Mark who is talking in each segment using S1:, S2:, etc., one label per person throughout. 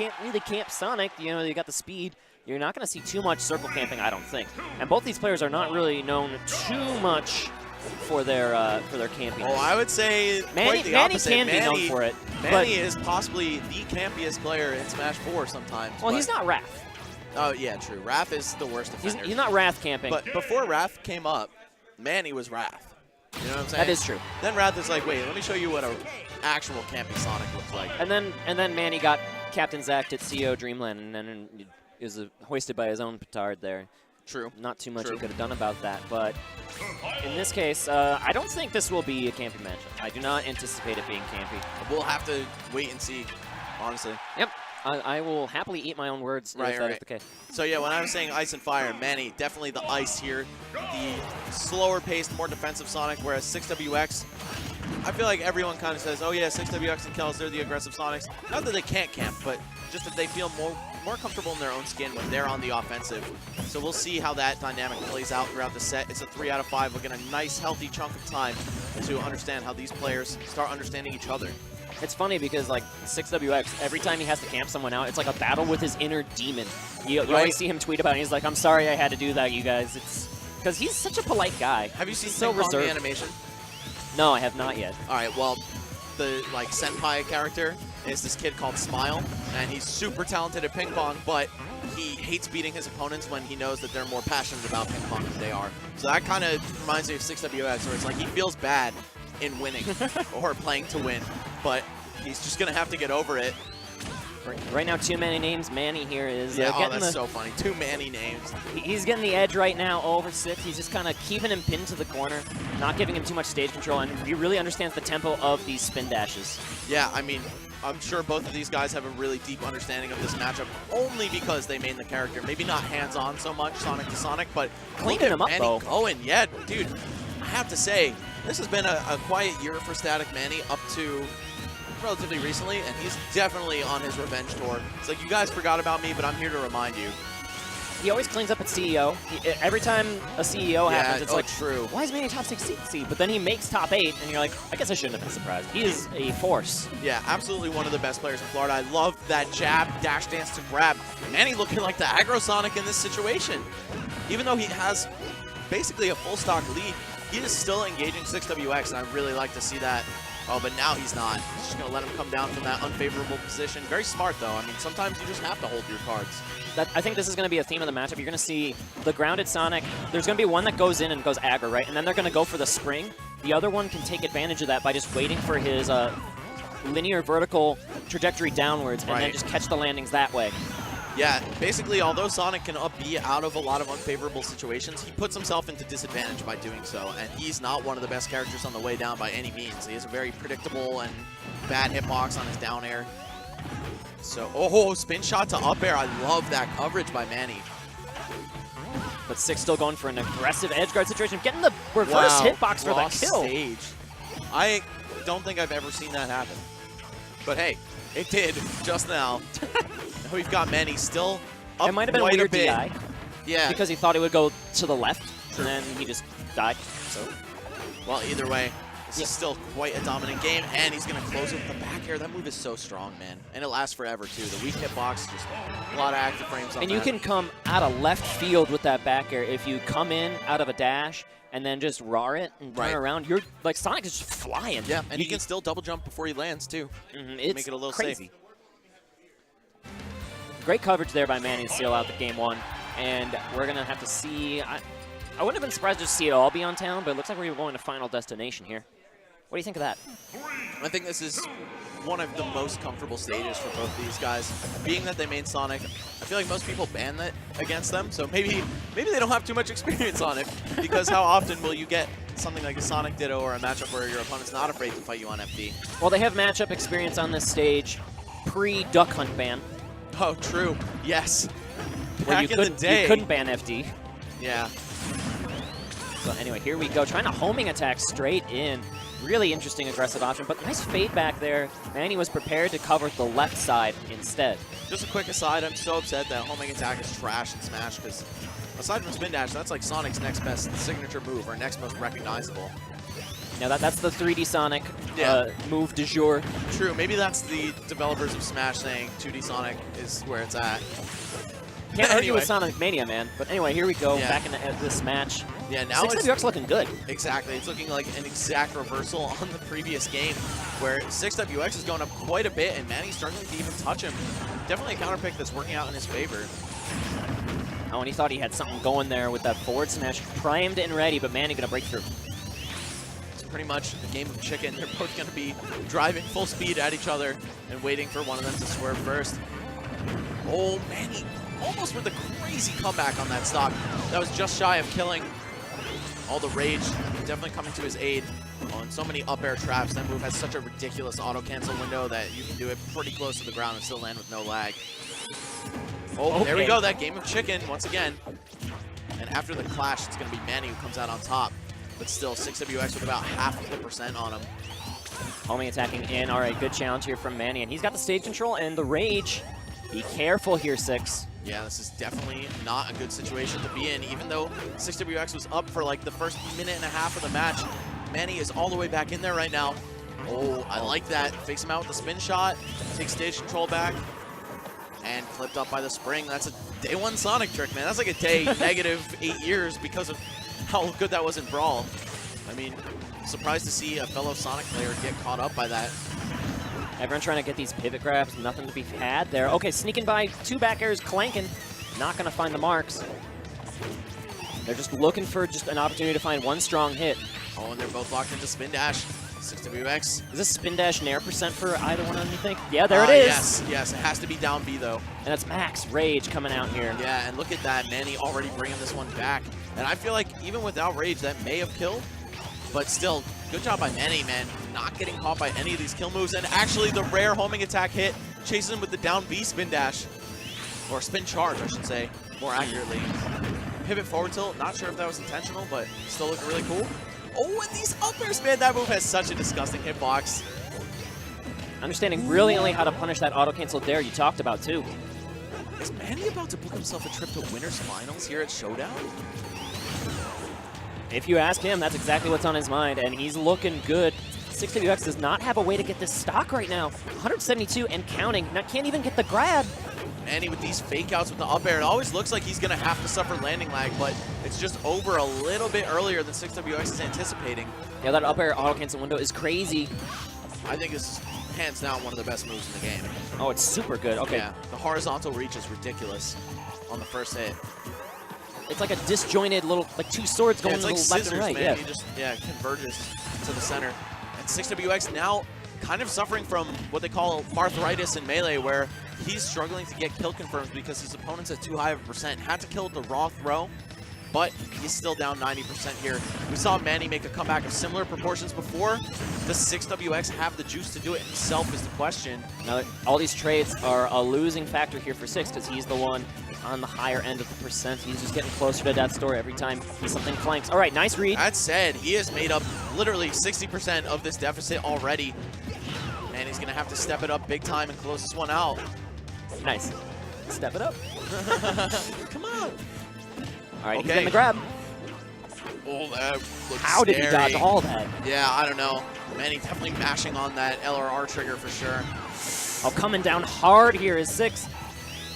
S1: can't really camp Sonic. You know, you got the speed. You're not going to see too much circle camping, I don't think. And both these players are not really known too much for their camping.
S2: Oh, I would say
S1: Manny
S2: quite the opposite.
S1: Can be known for it.
S2: Manny is possibly the campiest player in Smash 4 sometimes.
S1: Well, he's not Wrath.
S2: Oh, yeah, true. Wrath is the worst offender.
S1: He's not Wrath camping.
S2: But before Wrath came up, Manny was Wrath. You know what I'm saying?
S1: That is true.
S2: Then Wrath is like, wait, let me show you what an actual campy Sonic looks like.
S1: And then Manny got Captain Zacked at CO Dreamland, and then is hoisted by his own petard there.
S2: True.
S1: Not too much he could have done about that, but in this case, I don't think this will be a campy matchup. I do not anticipate it being campy.
S2: We'll have to wait and see, honestly.
S1: Yep. I will happily eat my own words if that is the case.
S2: So yeah, when I was saying ice and fire, Manny, definitely the ice here. The slower paced, more defensive Sonic, whereas 6WX, I feel like everyone kind of says, oh yeah, 6WX and Kells, they're the aggressive Sonics. Not that they can't camp, but just that they feel more comfortable in their own skin when they're on the offensive. So we'll see how that dynamic plays out throughout the set. It's a 3 out of 5. We're getting a nice, healthy chunk of time to understand how these players start understanding each other.
S1: It's funny because, like, 6WX, every time he has to camp someone out, it's like a battle with his inner demon. You always see him tweet about it, and he's like, I'm sorry I had to do that, you guys. It's because he's such a polite guy.
S2: Have you seen
S1: so reserved.
S2: The animation?
S1: No, I have not yet.
S2: All right, well, the, like, senpai character is this kid called Smile, and he's super talented at ping pong, but he hates beating his opponents when he knows that they're more passionate about ping pong than they are. So that kind of reminds me of 6WX, where it's like he feels bad in winning or playing to win, but he's just going to have to get over it.
S1: Right now, TooMannyNames. Manny here is
S2: getting so funny. TooMannyNames.
S1: He's getting the edge right now over 6. He's just kind of keeping him pinned to the corner, not giving him too much stage control, and he really understands the tempo of these spin dashes.
S2: Yeah, I mean, I'm sure both of these guys have a really deep understanding of this matchup only because they made the character. Maybe not hands-on so much, Sonic to Sonic, but
S1: cleaning him up, though.
S2: Going. Yeah, dude, I have to say, this has been a quiet year for Static Manny up to relatively recently, and he's definitely on his revenge tour. It's like, you guys forgot about me, but I'm here to remind you.
S1: He always cleans up at CEO. Every time a CEO happens, it's like,
S2: true.
S1: Why is Manny top 6 seed? But then he makes top 8, and you're like, I guess I shouldn't have been surprised. He is a force.
S2: Yeah, absolutely one of the best players in Florida. I love that jab, dash dance to grab. Manny looking like the aggro Sonic in this situation. Even though he has basically a full stock lead, he is still engaging 6WX, and I really like to see that. Oh, but now he's not. He's just going to let him come down from that unfavorable position. Very smart, though. I mean, sometimes you just have to hold your cards.
S1: I think this is going to be a theme of the matchup. You're going to see the grounded Sonic. There's going to be one that goes in and goes aggro, right? And then they're going to go for the spring. The other one can take advantage of that by just waiting for his linear vertical trajectory downwards and then just catch the landings that way.
S2: Yeah, basically, although Sonic can be out of a lot of unfavorable situations, he puts himself into disadvantage by doing so, and he's not one of the best characters on the way down by any means. He has a very predictable and bad hitbox on his down air. So, oh, spin shot to up air. I love that coverage by Manny.
S1: But 6 still going for an aggressive edge guard situation, getting the reverse hitbox for the kill.
S2: Stage. I don't think I've ever seen that happen. But hey, it did just now. We've got Manny still up.
S1: It might have been a weird DI.
S2: Yeah.
S1: Because he thought it would go to the left, and then he just died. So,
S2: well, either way, this is still quite a dominant game, and he's going to close it with the back air. That move is so strong, man. And it lasts forever, too. The weak hitbox, just a lot of active frames on
S1: and
S2: that.
S1: you can come out of left field with that back air. If you come in out of a dash and then just raw it and turn around, you're like, Sonic is just flying.
S2: Yeah, and he can still double jump before he lands, too.
S1: It's
S2: make it a little
S1: crazy.
S2: safe.
S1: Great coverage there by Manny to seal out the game 1. And we're going to have to see. I wouldn't have been surprised to see it all be on town, but it looks like we're going to Final Destination here. What do you think of that?
S2: I think this is one of the most comfortable stages for both these guys. Being that they made Sonic, I feel like most people ban that against them, so maybe they don't have too much experience on it, because how often will you get something like a Sonic Ditto or a matchup where your opponent's not afraid to fight you on FD?
S1: Well, they have matchup experience on this stage pre-Duck Hunt ban.
S2: Oh, true. Yes.
S1: Back in the day. You couldn't ban FD.
S2: Yeah.
S1: So anyway, here we go. Trying to homing attack straight in. Really interesting aggressive option, but nice fade back there. Manny was prepared to cover the left side instead.
S2: Just a quick aside, I'm so upset that homing attack is trash in Smash, because aside from spin dash, that's like Sonic's next best signature move, or next most recognizable.
S1: Now that's the 3D Sonic
S2: Yeah.
S1: move du jour.
S2: True, maybe that's the developers of Smash saying 2D Sonic is where it's at.
S1: Can't argue
S2: Anyway.
S1: with Sonic Mania, man. But anyway, here we go,
S2: Yeah.
S1: back in this match.
S2: Yeah, now it's
S1: 6WX looking good.
S2: exactly. It's looking like an exact reversal on the previous game, where 6WX is going up quite a bit, and Manny's struggling to even touch him. Definitely a counter pick that's working out in his favor.
S1: Oh, and he thought he had something going there with that forward smash. Primed and ready, but Manny gonna break through.
S2: It's pretty much a game of chicken. They're both going to be driving full speed at each other and waiting for one of them to swerve first. Oh, Manny almost with a crazy comeback on that stock. That was just shy of killing. All the rage definitely coming to his aid on so many up air traps. That move has such a ridiculous auto cancel window that you can do it pretty close to the ground and still land with no lag. Oh, there we
S1: Okay.
S2: go. That game of chicken once again. And after the clash, it's going to be Manny who comes out on top. But still, 6WX with about half of the percent on him.
S1: Homing attacking in. All right, good challenge here from Manny. And he's got the stage control and the rage. Be careful here, 6.
S2: Yeah, this is definitely not a good situation to be in. Even though 6WX was up for like the first minute and a half of the match, Manny is all the way back in there right now. Oh, I like that. Fakes him out with the spin shot. Takes stage control back. And flipped up by the spring. That's a day 1 Sonic trick, man. That's like a day negative 8 years because of how good that was in Brawl. I mean, surprised to see a fellow Sonic player get caught up by that.
S1: Everyone trying to get these pivot grabs. Nothing to be had there. Okay, sneaking by 2 back airs, clanking. Not going to find the marks. They're just looking for just an opportunity to find one strong hit.
S2: Oh, and they're both locked into spin dash. 6WX.
S1: Is this spin dash nair percent for either one, you think? Yeah, there it is.
S2: Yes. It has to be down B, though.
S1: And that's Max Rage coming out here.
S2: Yeah, and look at that. Manny already bringing this one back. And I feel like even without Rage, that may have killed. But still, good job by Manny, man. Not getting caught by any of these kill moves. And actually, the rare homing attack hit chases him with the down B spin dash. Or spin charge, I should say, more accurately. Pivot forward tilt. Not sure if that was intentional, but still looking really cool. Oh, and these up airs, man. That move has such a disgusting hitbox.
S1: Understanding brilliantly how to punish that auto cancel there you talked about, too.
S2: Is Manny about to book himself a trip to Winners Finals here at Showdown?
S1: If you ask him, that's exactly what's on his mind, and he's looking good. 6WX does not have a way to get this stock right now. 172 and counting. Now can't even get the grab.
S2: Manny with these fake outs with the up air, it always looks like he's going to have to suffer landing lag, but it's just over a little bit earlier than 6WX is anticipating.
S1: Yeah, that up air auto cancel window is crazy.
S2: I think this is hands down one of the best moves in the game.
S1: Oh, it's super good. Okay.
S2: Yeah, the horizontal reach is ridiculous on the first hit.
S1: It's like a disjointed little, like 2 swords going
S2: It's
S1: to
S2: like
S1: the left
S2: scissors,
S1: and right.
S2: man.
S1: Yeah.
S2: He just converges to the center. And 6WX now kind of suffering from what they call arthritis in Melee, where he's struggling to get kill confirms because his opponent's at too high of a percent. Had to kill with the raw throw, but he's still down 90% here. We saw Manny make a comeback of similar proportions before. Does 6WX have the juice to do it himself is the question.
S1: Now, all these trades are a losing factor here for 6 because he's the one on the higher end of the percent. He's just getting closer to death's door every time he something flanks. All right, nice read.
S2: That said, he has made up literally 60% of this deficit already. And he's going to have to step it up big time and close this one out.
S1: Nice. Step it up.
S2: Come on.
S1: All right, he's
S2: Okay.
S1: getting the grab.
S2: Oh, that looks
S1: How did he
S2: scary.
S1: dodge all that?
S2: Yeah, I don't know. Manny definitely mashing on that LRR trigger for sure.
S1: Oh, coming down hard here is 6.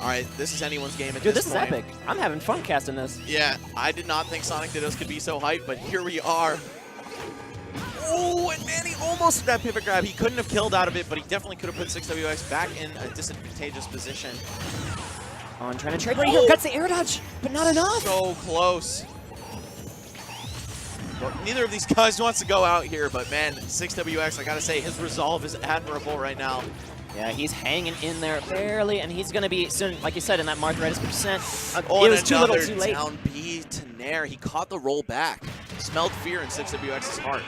S2: All right, this is anyone's game at
S1: Dude, this is
S2: point.
S1: epic. I'm having fun casting this.
S2: Yeah, I did not think Sonic Dittos could be so hyped, but here we are. Oh, and Manny almost that pivot grab. He couldn't have killed out of it, but he definitely could have put 6WX back in a disadvantageous position.
S1: Oh, and trying to trade right here. Gets the air dodge, but not enough.
S2: So close. Well, neither of these guys wants to go out here, but man, 6WX, I gotta say, his resolve is admirable right now.
S1: Yeah, he's hanging in there barely, and he's going to be soon, like you said, in that arthritis percent.
S2: Oh,
S1: It was too little,
S2: another
S1: too late.
S2: down B to Nair. He caught the roll back. Smelled fear in 6WX's heart.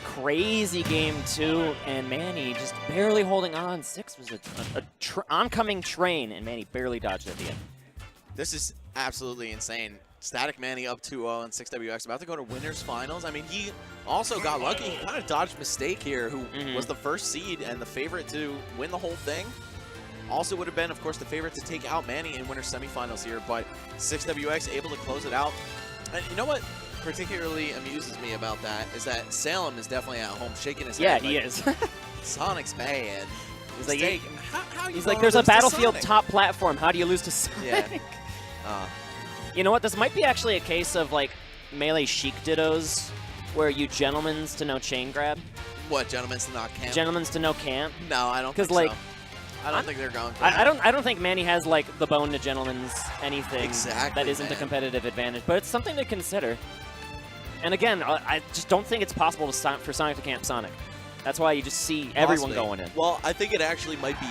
S1: Crazy game, too, and Manny just barely holding on. 6 was a oncoming train, and Manny barely dodged at the end.
S2: This is absolutely insane. Static Manny up 2-0 and 6WX about to go to Winners Finals. I mean, he also got lucky. He kind of dodged Mistake here, who was the first seed and the favorite to win the whole thing. Also would have been, of course, the favorite to take out Manny in Winners Semifinals here, but 6WX able to close it out. And you know what? particularly amuses me about that is that Salem is definitely at home shaking his
S1: Yeah,
S2: head.
S1: he
S2: like,
S1: is.
S2: Sonic's bad.
S1: He's like,
S2: Mistake. How
S1: he's
S2: you
S1: like,
S2: gonna
S1: there's a
S2: lose to
S1: Battlefield
S2: Sonic?
S1: top platform. How do you lose to Sonic?
S2: Yeah.
S1: You know what? This might be actually a case of like Melee Chic dittos, where you gentlemen's to no chain grab,
S2: What, gentlemen's to not camp?
S1: gentlemen's to no camp.
S2: No, I don't
S1: 'Cause,
S2: think
S1: like,
S2: so. I don't think they're going for
S1: I
S2: that.
S1: don't think Manny has like the bone to gentlemen's anything
S2: Exactly,
S1: that isn't a
S2: man.
S1: competitive advantage, but it's something to consider. And again, I just don't think it's possible for Sonic to camp Sonic. That's why you just see everyone
S2: Possibly.
S1: going in.
S2: Well, I think it actually might be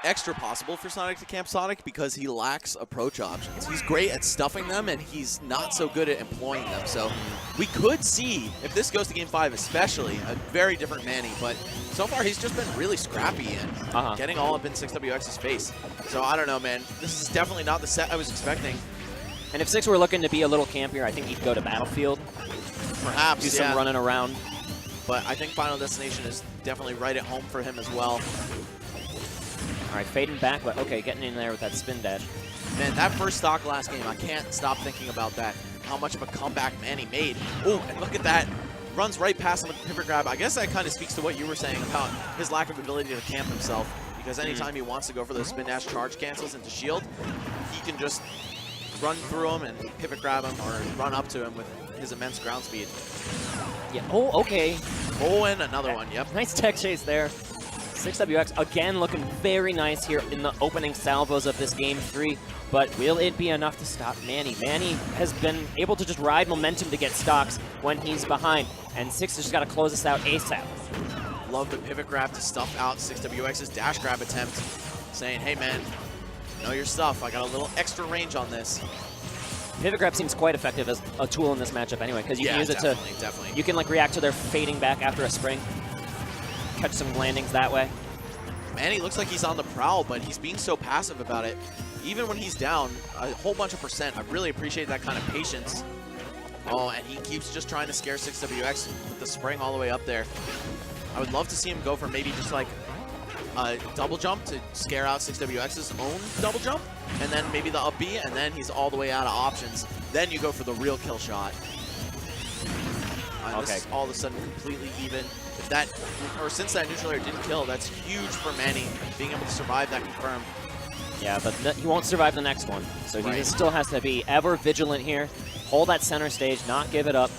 S2: extra possible for Sonic to camp Sonic because he lacks approach options. He's great at stuffing them, and he's not so good at employing them. So we could see, if this goes to Game 5 especially, a very different Manny. But so far, he's just been really scrappy and getting all up in 6WX's face. So I don't know, man. This is definitely not the set I was expecting.
S1: And if 6 were looking to be a little campier, I think he'd go to Battlefield,
S2: Perhaps,
S1: do some running around.
S2: But I think Final Destination is definitely right at home for him as well.
S1: All right, fading back, but okay, getting in there with that spin dash.
S2: Man, that first stock last game, I can't stop thinking about that. How much of a comeback Manny made. Oh, and look at that. Runs right past him with the pivot grab. I guess that kind of speaks to what you were saying about his lack of ability to camp himself. Because anytime he wants to go for those spin dash charge cancels into shield, he can just run through him and pivot grab him or run up to him with his immense ground speed.
S1: Yeah. Oh, okay.
S2: Oh, and another one. Yep.
S1: Nice tech chase there. 6WX again looking very nice here in the opening salvos of this Game 3, but will it be enough to stop Manny? Manny has been able to just ride momentum to get stocks when he's behind, and 6 has just got to close this out ASAP.
S2: Love the pivot grab to stuff out 6WX's dash grab attempt, saying, hey man, know your stuff. I got a little extra range on this.
S1: Pivot grab seems quite effective as a tool in this matchup anyway, because you can use it to,
S2: definitely.
S1: you can like react to their fading back after a spring, catch some landings that way.
S2: Manny looks like he's on the prowl, but he's being so passive about it. Even when he's down a whole bunch of percent, I really appreciate that kind of patience. Oh, and he keeps just trying to scare 6WX with the spring all the way up there. I would love to see him go for maybe just like a double jump to scare out 6WX's own double jump, and then maybe the up B, and then he's all the way out of options. Then you go for the real kill shot. This is all of a sudden completely even. If that, or since that neutral air didn't kill, that's huge for Manny, being able to survive that confirm.
S1: Yeah, but he won't survive the next one, so he still has to be ever vigilant here. Hold that center stage, not give it up.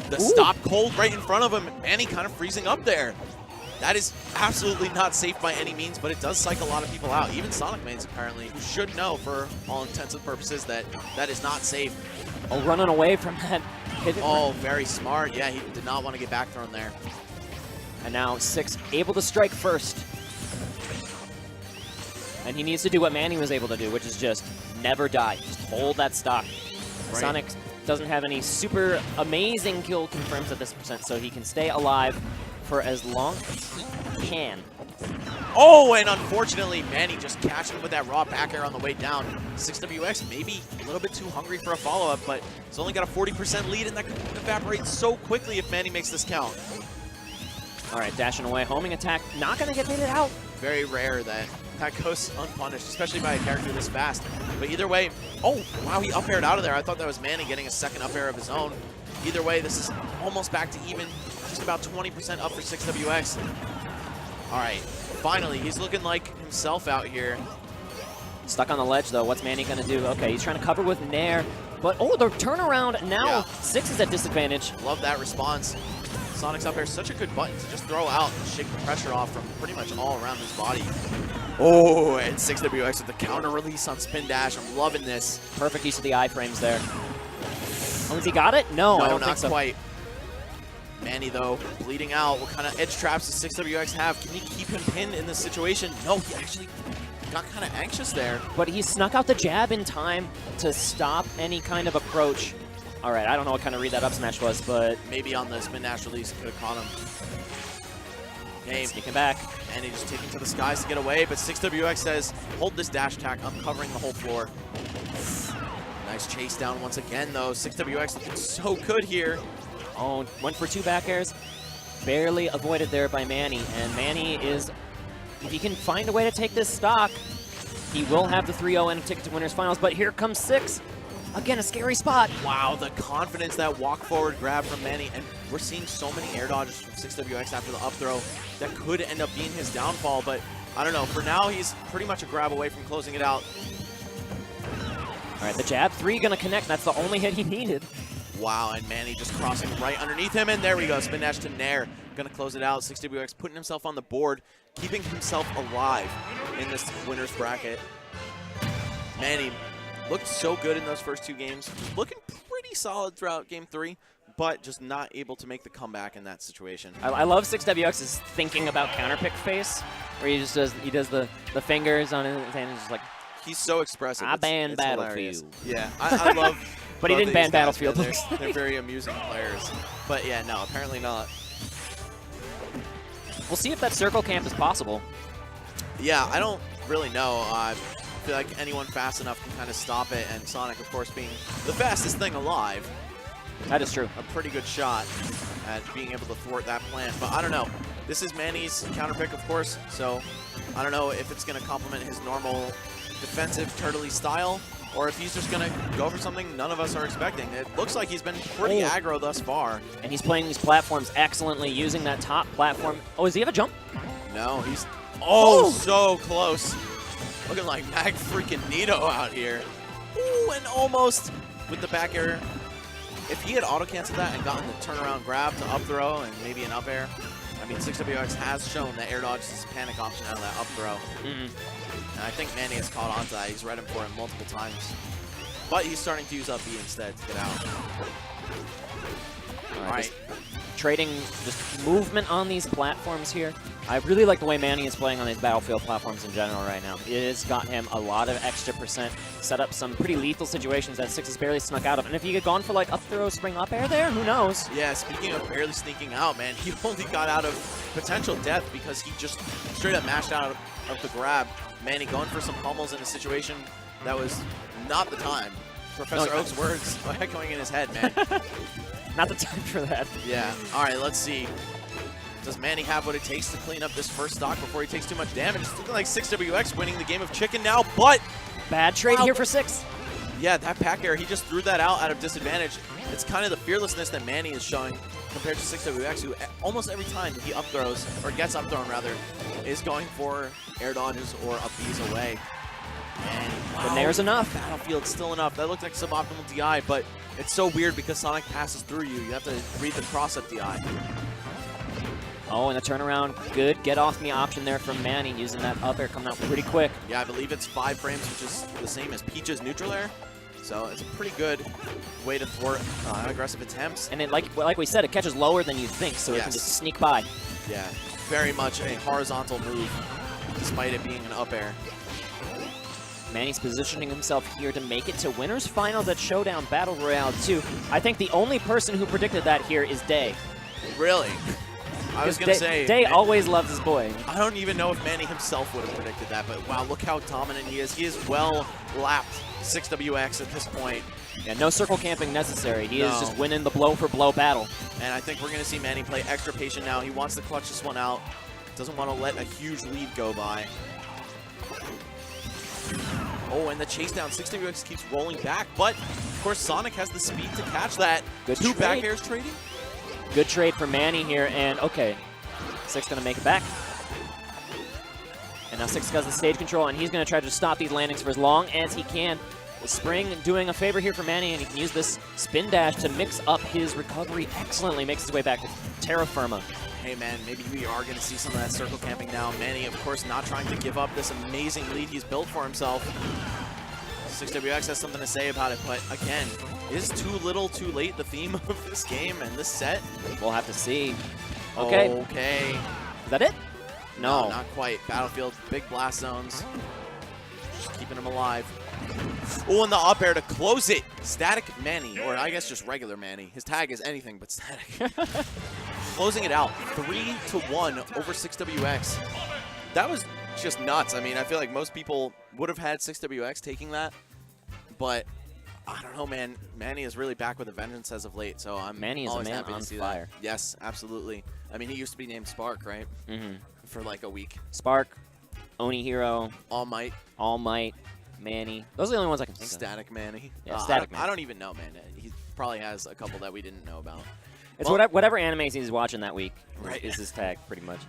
S2: The stop cold right in front of him, Manny kind of freezing up there. That is absolutely not safe by any means, but it does psych a lot of people out. Even Sonic mains, apparently, who should know for all intents and purposes that that is not safe.
S1: Oh, running away from that pivot.
S2: Oh, very smart. Yeah, he did not want to get back thrown there.
S1: And now 6 able to strike first. And he needs to do what Manny was able to do, which is just never die. Just hold that stock.
S2: Right.
S1: Sonic doesn't have any super amazing kill confirms at this percent, so he can stay alive for as long as he can.
S2: Oh, and unfortunately, Manny just catching him with that raw back air on the way down. 6WX maybe a little bit too hungry for a follow-up, but he's only got a 40% lead, and that could evaporate so quickly if Manny makes this count.
S1: All right, dashing away, homing attack, not gonna get baited out.
S2: Very rare that goes unpunished, especially by a character this fast. But either way, oh, wow, he up aired out of there. I thought that was Manny getting a second up air of his own. Either way, this is almost back to even, just about 20% up for 6WX. All right, finally, he's looking like himself out here.
S1: Stuck on the ledge, though. What's Manny gonna do? Okay, he's trying to cover with Nair, but oh, the turnaround, now 6 is at disadvantage.
S2: Love that response. Sonic's up air, such a good button to just throw out and shake the pressure off from pretty much all around his body. Oh, and 6WX with the counter release on spin dash. I'm loving this.
S1: Perfect use of the iframes there. Oh, has he got it? No, I don't
S2: not
S1: think so.
S2: Quite. Manny, though, bleeding out. What kind of edge traps does 6WX have? Can he keep him pinned in this situation? No, he actually got kind of anxious there.
S1: But he snuck out the jab in time to stop any kind of approach. All right, I don't know what kind of read that up smash was, but
S2: maybe on the spin dash release could have caught him. Okay,
S1: sneaking back.
S2: And he's just taking to the skies to get away, but 6WX says, hold this dash attack. I'm covering the whole floor. Nice chase down once again, though. 6WX looking so good here.
S1: Oh, went for 2 back airs. Barely avoided there by Manny. And Manny is, if he can find a way to take this stock, he will have the 3-0 and a ticket to winners finals. But here comes 6. Again, a scary spot.
S2: Wow, the confidence, that walk forward grab from Manny, and we're seeing so many air dodges from 6WX after the up throw that could end up being his downfall, but I don't know. For now, he's pretty much a grab away from closing it out.
S1: All right, the jab 3 gonna connect. That's the only hit he needed.
S2: Wow, and Manny just crossing right underneath him, and there we go. Spin dash to Nair. Gonna close it out. 6WX putting himself on the board, keeping himself alive in this winner's bracket. Manny looked so good in those first 2 games. Looking pretty solid throughout game 3, but just not able to make the comeback in that situation.
S1: I love 6WX's thinking about counterpick face, where he just does the fingers on his hand and just like,
S2: He's so expressive.
S1: I banned
S2: it's hilarious.
S1: Battlefield.
S2: Yeah, I love.
S1: But he
S2: both
S1: didn't
S2: of
S1: ban
S2: these guys,
S1: Battlefield.
S2: man. They're very amusing players. But yeah, no, apparently not.
S1: We'll see if that circle camp is possible.
S2: Yeah, I don't really know. I feel like anyone fast enough can kind of stop it, and Sonic, of course, being the fastest thing alive.
S1: That is true.
S2: A pretty good shot at being able to thwart that plan. But I don't know. This is Manny's counterpick, of course, so I don't know if it's going to complement his normal defensive turtley style, or if he's just going to go for something none of us are expecting. It looks like he's been pretty aggro thus far.
S1: And he's playing these platforms excellently, using that top platform. Oh, does he have a jump?
S2: No, he's so close. Looking like Mag freaking Nito out here. Ooh, and almost with the back air. If he had auto-canceled that and gotten the turnaround grab to up throw and maybe an up air, I mean, 6WX has shown that air dodge is a panic option out of that up throw. And I think Manny has caught on to that. He's read him for it multiple times. But he's starting to use up B instead to get out.
S1: All right. Trading just movement on these platforms here. I really like the way Manny is playing on these Battlefield platforms in general right now. It has got him a lot of extra percent, set up some pretty lethal situations that 6 has barely snuck out of. And if he had gone for like up throw, spring up air there, who knows?
S2: Yeah, speaking of barely sneaking out, man, he only got out of potential death because he just straight up mashed out of the grab. Manny going for some pummels in a situation that was not the time. Professor Oak's words echoing in his head, man.
S1: Not the time for that.
S2: Yeah. All right, let's see. Does Manny have what it takes to clean up this first stock before he takes too much damage? It's looking like 6WX winning the game of chicken now, but...
S1: Bad trade here for 6.
S2: Yeah, that pack air, he just threw that out of disadvantage. It's kind of the fearlessness that Manny is showing compared to 6WX, who almost every time he up throws, or gets up thrown rather, is going for air dodges or up Bs away. And
S1: But there's enough.
S2: Battlefield still enough. That looked like suboptimal DI, but it's so weird because Sonic passes through you. You have to read the cross-up DI.
S1: Oh, and the turnaround, good get off me option there from Manny, using that up air coming out pretty quick.
S2: Yeah, I believe it's 5 frames, which is the same as Peach's neutral air. So it's a pretty good way to thwart aggressive attempts.
S1: And it, like we said, it catches lower than you think, so it can just sneak by.
S2: Yeah, very much a horizontal move, despite it being an up air.
S1: Manny's positioning himself here to make it to winners finals at Showdown Battle Royale 2. I think the only person who predicted that here is Day.
S2: Really? I was going to say...
S1: Day always loves his boy.
S2: I don't even know if Manny himself would have predicted that, but wow, look how dominant he is. He is well lapped 6WX at this point.
S1: Yeah, no circle camping necessary. He is just winning the blow-for-blow battle.
S2: And I think we're going to see Manny play extra patient now. He wants to clutch this one out. Doesn't want to let a huge lead go by. Oh, and the chase down. 6WX keeps rolling back, but of course Sonic has the speed to catch that.
S1: Good
S2: Two
S1: trade.
S2: back airs trading.
S1: Good trade for Manny here, and okay, 6 gonna make it back. And now 6 has the stage control, and he's gonna try to stop these landings for as long as he can. The spring doing a favor here for Manny, and he can use this spin dash to mix up his recovery excellently. Makes his way back to terra firma.
S2: Hey man, maybe we are going to see some of that circle camping now. Manny, of course, not trying to give up this amazing lead he's built for himself. 6WX has something to say about it, but again, is too little too late the theme of this game and this set?
S1: We'll have to see. Okay.
S2: Okay.
S1: Is that it?
S2: No, not quite. Battlefield, big blast zones. Just keeping him alive. Oh, and the up air to close it. Static Manny, or I guess just regular Manny. His tag is anything but static. Closing it out, 3-1 over 6WX. That was just nuts. I mean, I feel like most people would have had 6WX taking that, but I don't know, man. Manny is really back with a vengeance as of late, so I'm
S1: Manny is
S2: always
S1: a man
S2: happy
S1: on
S2: to see
S1: fire.
S2: that. Yes, absolutely. I mean, he used to be named Spark, right?
S1: Mm-hmm.
S2: For like a week.
S1: Spark, Oni Hero,
S2: All Might.
S1: All Might. Manny. Those are the only ones I can think of.
S2: Static Manny.
S1: Yeah, Static Manny.
S2: I don't even know, man. He probably has a couple that we didn't know about.
S1: It's
S2: Well,
S1: whatever animes he's watching that week
S2: Right.
S1: is his tag, pretty much.